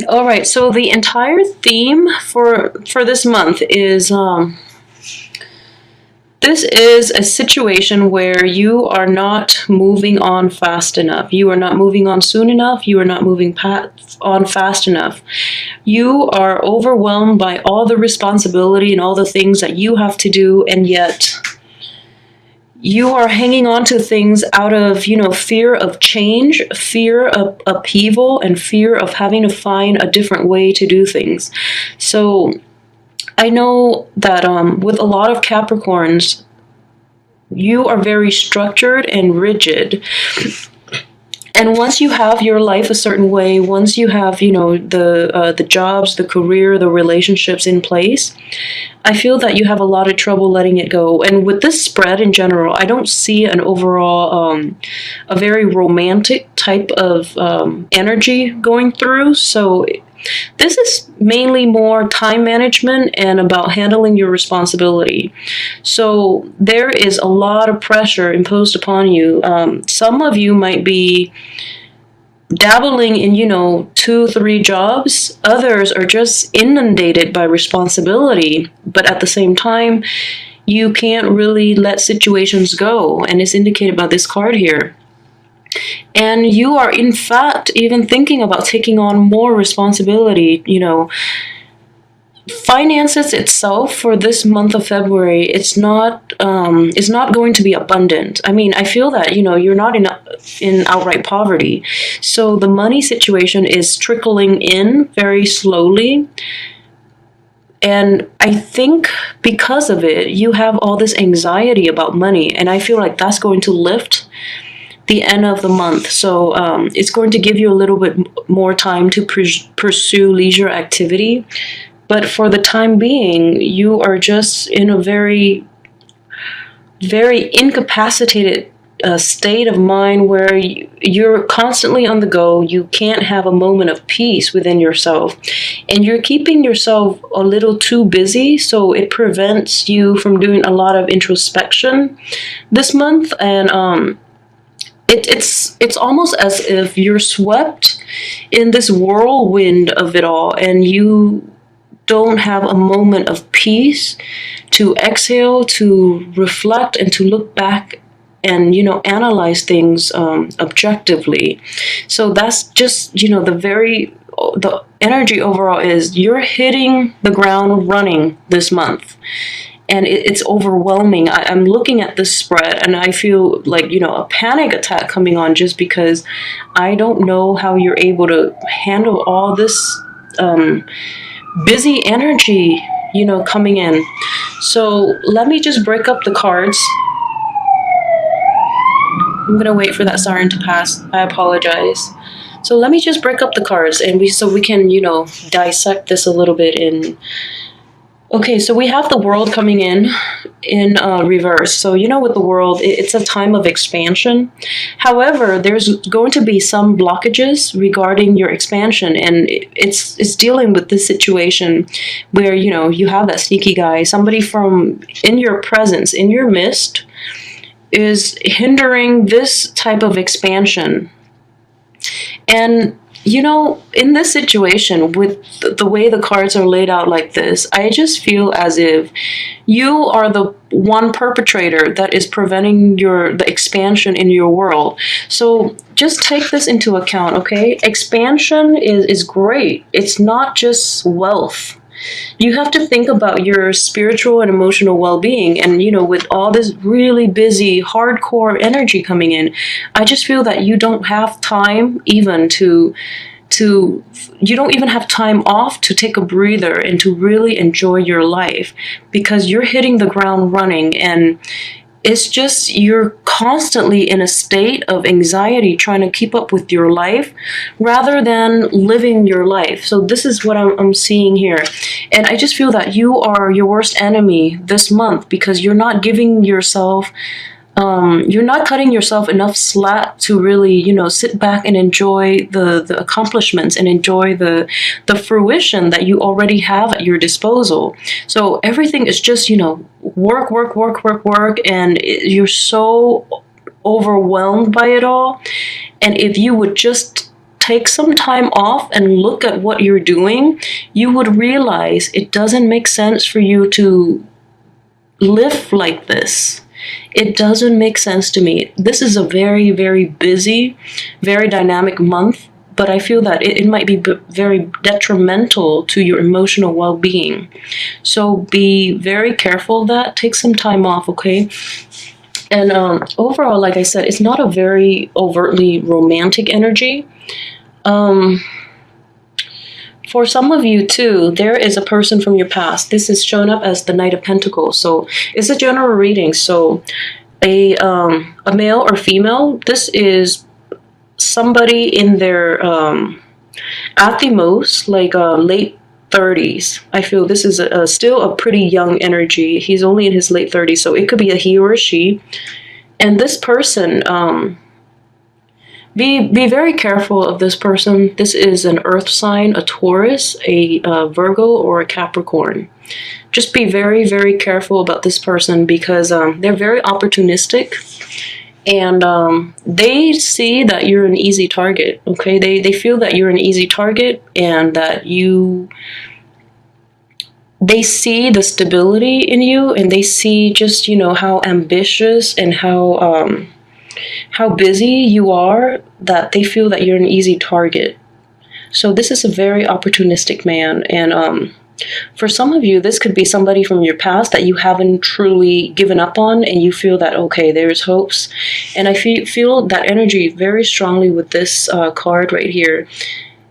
All right, so the entire theme for this month is this is a situation where you are not moving on fast enough. You are not moving on soon enough. You are not moving on fast enough. You are overwhelmed by all the responsibility and all the things that you have to do, and yet you are hanging on to things out of, fear of change, fear of upheaval, and fear of having to find a different way to do things. So I know that with a lot of Capricorns, you are very structured and rigid. And once you have your life a certain way, once you have, the jobs, the career, the relationships in place, I feel that you have a lot of trouble letting it go. And with this spread in general, I don't see an overall, a very romantic type of energy going through. So this is mainly more time management and about handling your responsibility. So there is a lot of pressure imposed upon you. Some of you might be dabbling in, 2, 3 jobs. Others are just inundated by responsibility, but at the same time, you can't really let situations go. And it's indicated by this card here. And you are, in fact, even thinking about taking on more responsibility. Finances itself for this month of February, it's not going to be abundant. I mean, I feel that, you're not in outright poverty. So the money situation is trickling in very slowly. And I think because of it, you have all this anxiety about money. And I feel like that's going to lift the end of the month. So it's going to give you a little bit more time to pursue leisure activity. But for the time being, you are just in a very, very incapacitated state of mind where you're constantly on the go. You can't have a moment of peace within yourself. And you're keeping yourself a little too busy, so it prevents you from doing a lot of introspection this month. And it's almost as if you're swept in this whirlwind of it all, and you don't have a moment of peace to exhale, to reflect, and to look back and analyze things objectively. So that's just the energy overall is you're hitting the ground running this month. And it's overwhelming. I'm looking at this spread and I feel like, a panic attack coming on, just because I don't know how you're able to handle all this busy energy, coming in. So let me just break up the cards. I'm going to wait for that siren to pass. I apologize. So let me just break up the cards and we can, dissect this a little bit in. Okay, so we have the world coming in reverse. So, with the world, it's a time of expansion. However, there's going to be some blockages regarding your expansion, and it's dealing with this situation where, you have that sneaky guy, somebody from in your presence, in your midst, is hindering this type of expansion. And in this situation, with the way the cards are laid out like this, I just feel as if you are the one perpetrator that is preventing the expansion in your world. So just take this into account, okay? Expansion is great. It's not just wealth. You have to think about your spiritual and emotional well-being. And, with all this really busy, hardcore energy coming in, I just feel that you don't have time even you don't even have time off to take a breather and to really enjoy your life, because you're hitting the ground running. And it's just, you're constantly in a state of anxiety trying to keep up with your life rather than living your life. So this is what I'm seeing here. And I just feel that you are your worst enemy this month, because you're not giving yourself, you're not cutting yourself enough slack to really, sit back and enjoy the accomplishments and enjoy the fruition that you already have at your disposal. So everything is just, work, and you're so overwhelmed by it all. And if you would just take some time off and look at what you're doing, you would realize it doesn't make sense for you to live like this. It doesn't make sense to me. This is a very, very busy, very dynamic month, but I feel that it might be very detrimental to your emotional well-being. So be very careful of that. Take some time off, okay? And overall, like I said, it's not a very overtly romantic energy. For some of you too, there is a person from your past. This is shown up as the Knight of Pentacles. So it's a general reading. So a male or female, this is somebody in their, at the most, like late 30s. I feel this is still a pretty young energy. He's only in his late 30s, so it could be a he or a she. And this person, be very careful of this person. This is an earth sign, a Taurus, a Virgo, or a Capricorn. Just be very, very careful about this person because they're very opportunistic. And they see that you're an easy target, okay? They feel that you're an easy target and that they see the stability in you, and they see just, you know, how ambitious and how busy you are, that they feel that you're an easy target. So this is a very opportunistic man. And for some of you, this could be somebody from your past that you haven't truly given up on, and you feel that, okay, there's hopes. And I feel that energy very strongly with this card right here.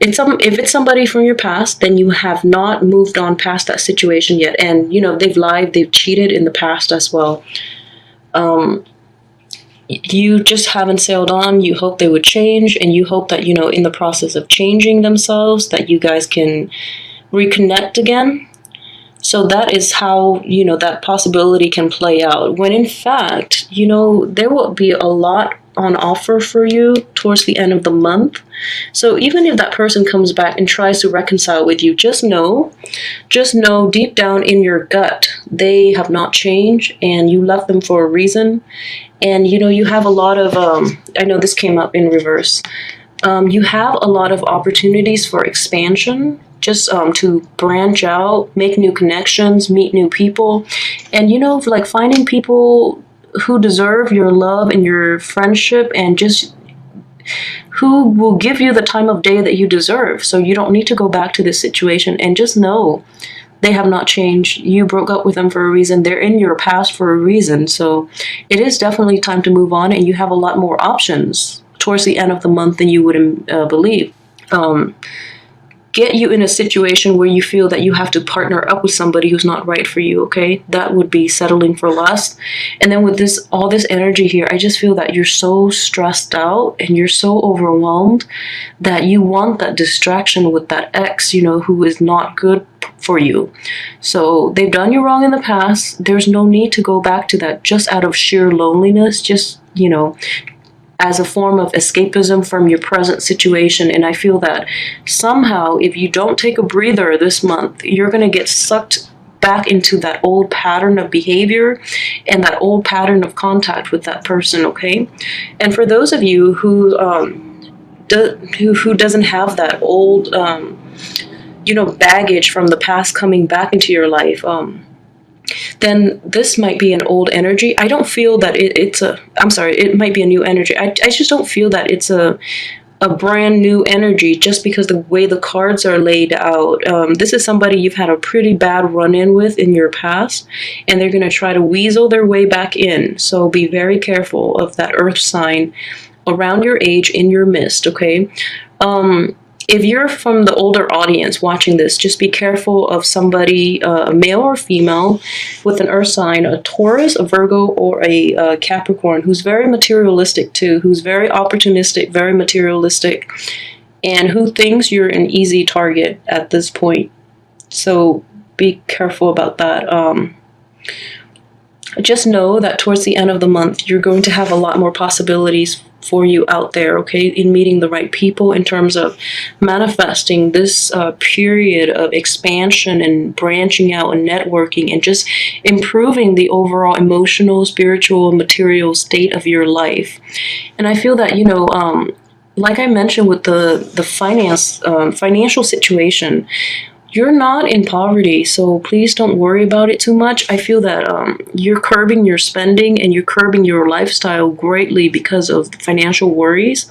If it's somebody from your past, then you have not moved on past that situation yet. And, you know, they've lied, they've cheated in the past as well. You just haven't sailed on. You hope they would change, and you hope that, you know, in the process of changing themselves, that you guys can reconnect again. So that is how, you know, that possibility can play out. When in fact, you know, there will be a lot on offer for you towards the end of the month. So even if that person comes back and tries to reconcile with you, just know deep down in your gut, they have not changed, and you left them for a reason. And, you know, you have a lot of, I know this came up in reverse. You have a lot of opportunities for expansion, just to branch out, make new connections, meet new people. And, you know, like finding people who deserve your love and your friendship, and just who will give you the time of day that you deserve. So you don't need to go back to this situation, and just know they have not changed. You broke up with them for a reason. They're in your past for a reason. So it is definitely time to move on, and you have a lot more options towards the end of the month than you would believe. Get you in a situation where you feel that you have to partner up with somebody who's not right for you, okay? That would be settling for less. And then with this, all this energy here, I just feel that you're so stressed out and you're so overwhelmed that you want that distraction with that ex, you know, who is not good for you. So they've done you wrong in the past. There's no need to go back to that just out of sheer loneliness, just, you know, as a form of escapism from your present situation. And I feel that somehow, if you don't take a breather this month, you're going to get sucked back into that old pattern of behavior and that old pattern of contact with that person, okay? And for those of you who doesn't have that old, you know, baggage from the past coming back into your life, then this might be an old energy. I don't feel that it might be a new energy. I just don't feel that it's a brand new energy just because the way the cards are laid out. This is somebody you've had a pretty bad run-in with in your past, and they're going to try to weasel their way back in. So be very careful of that earth sign around your age in your midst, okay? If you're from the older audience watching this, just be careful of somebody, a male or female, with an earth sign, a Taurus, a Virgo, or a Capricorn, who's very materialistic too, who's very opportunistic, very materialistic, and who thinks you're an easy target at this point. So be careful about that. Just know that towards the end of the month, you're going to have a lot more possibilities for you out there, okay, in meeting the right people, in terms of manifesting this period of expansion and branching out and networking and just improving the overall emotional, spiritual, material state of your life. And I feel that, you know, like I mentioned with the financial situation, you're not in poverty, so please don't worry about it too much. I feel that you're curbing your spending and you're curbing your lifestyle greatly because of the financial worries.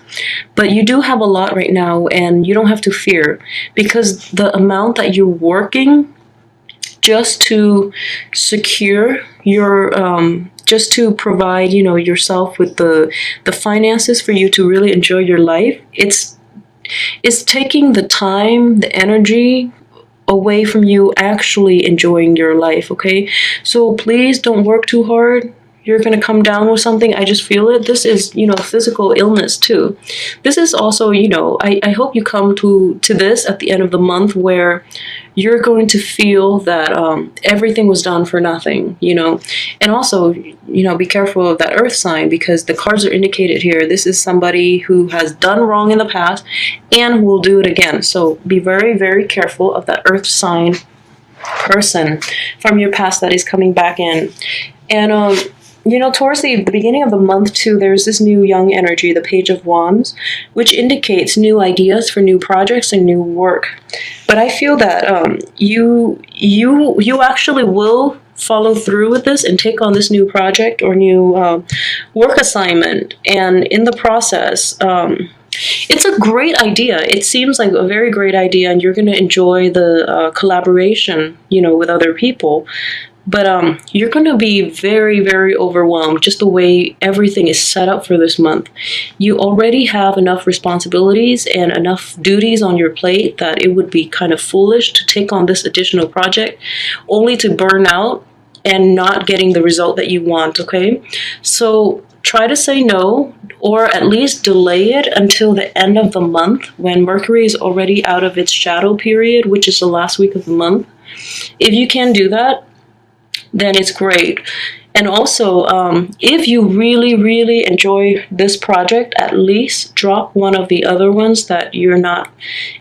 But you do have a lot right now, and you don't have to fear, because the amount that you're working just to secure your just to provide, you know, yourself with the finances for you to really enjoy your life, it's taking the time, the energy away from you actually enjoying your life, okay? So please don't work too hard. You're going to come down with something. I just feel it. This is, you know, physical illness too. This is also, you know, I hope you come to this at the end of the month where you're going to feel that everything was done for nothing, you know. And also, you know, be careful of that earth sign, because the cards are indicated here. This is somebody who has done wrong in the past and who will do it again. So be very, very careful of that earth sign person from your past that is coming back in. And you know, towards the beginning of the month too, there's this new young energy, the Page of Wands, which indicates new ideas for new projects and new work. But I feel that you actually will follow through with this and take on this new project or new work assignment. And in the process, it's a great idea. It seems like a very great idea, and you're going to enjoy the collaboration, you know, with other people. But you're going to be very, very overwhelmed just the way everything is set up for this month. You already have enough responsibilities and enough duties on your plate that it would be kind of foolish to take on this additional project only to burn out and not getting the result that you want, okay? So try to say no, or at least delay it until the end of the month when Mercury is already out of its shadow period, which is the last week of the month. If you can do that, then it's great. And also, if you really, really enjoy this project, at least drop one of the other ones that you're not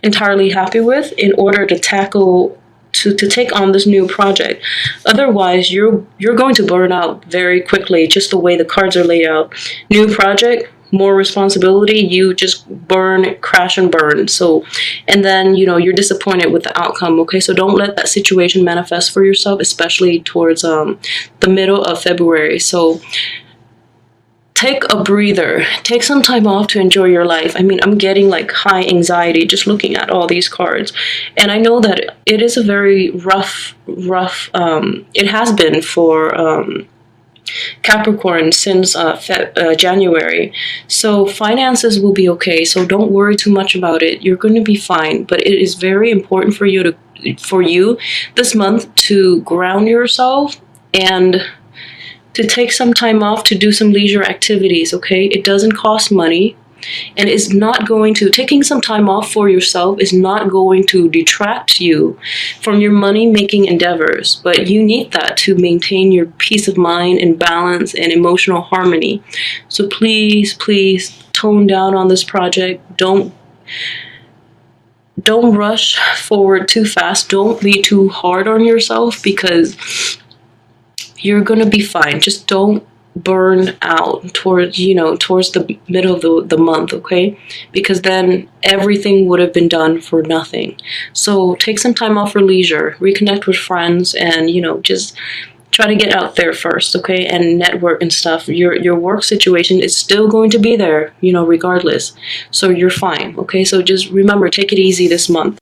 entirely happy with in order to take on this new project. Otherwise, you're going to burn out very quickly, just the way the cards are laid out. New project, more responsibility, you just burn, crash and burn. So, and then, you know, you're disappointed with the outcome, okay? So don't let that situation manifest for yourself, especially towards the middle of February. So take a breather, take some time off to enjoy your life. I mean, I'm getting like high anxiety just looking at all these cards. And I know that it is a very rough, it has been for Capricorn since January. So finances will be okay. So don't worry too much about it. You're going to be fine. But it is very important for you this month to ground yourself and to take some time off to do some leisure activities, okay? It doesn't cost money. And it's not going to, taking some time off for yourself is not going to detract you from your money-making endeavors. But you need that to maintain your peace of mind and balance and emotional harmony. So please, please tone down on this project. Don't rush forward too fast. Don't be too hard on yourself, because you're going to be fine. Just don't burn out towards the middle of the month, okay? Because then everything would have been done for nothing. So take some time off for leisure, reconnect with friends, and, you know, just try to get out there first, okay? And network and stuff. Your work situation is still going to be there, you know, regardless. So you're fine, okay? So just remember, take it easy this month.